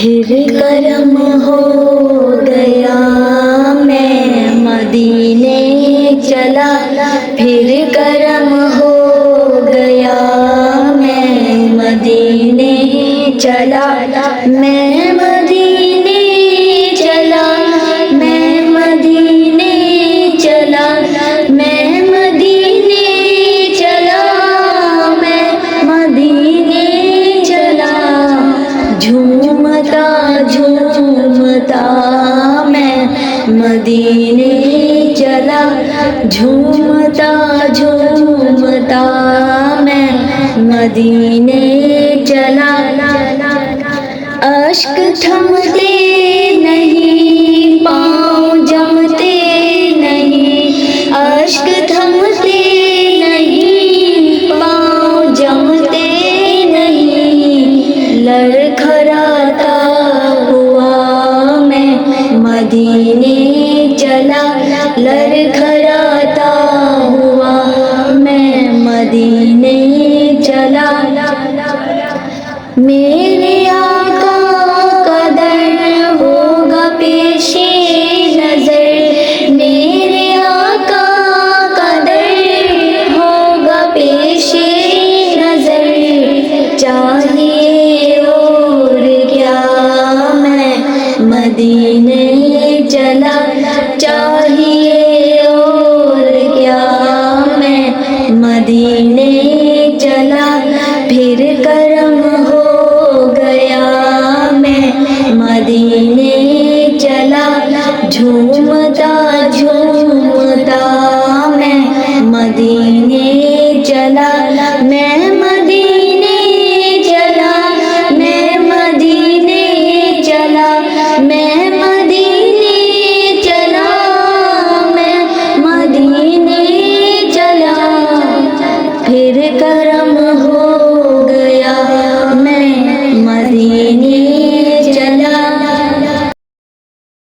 پھر کرم ہو گیا میں مدینے چلا، پھر کرم ہو گیا میں مدینے چلا، میں مدینے چلا، میں مدینے چلا، میں مدینے چلا، میں مدینے چلا، جھومتا جھومتا میں مدینے چلا، جھومتا جھومتا میں مدینے چلا، اشک تھمتے نہیں پاؤں جمتے نہیں، اشک تھمتے نہیں پاؤں جمتے نہیں، لڑکھڑاتا ہوا میں مدینے چلا، لڑکھڑاتا ہوا میں مدینے چلا، میرے آقا کا در ہوگا پیش نظر، میرے آقا کا در ہوگا پیش نظر، چاہیے اور کیا میں مدینے چلا، چاہیے اور کیا میں مدینے چلا، پھر کرم ہو گیا میں مدینے چلا، جھومتا جھومتا میں مدینے چلا، میں مدینے چلا، میں مدینے چلا، میں مدینے چلا، میں مدینے چلا، پھر کرم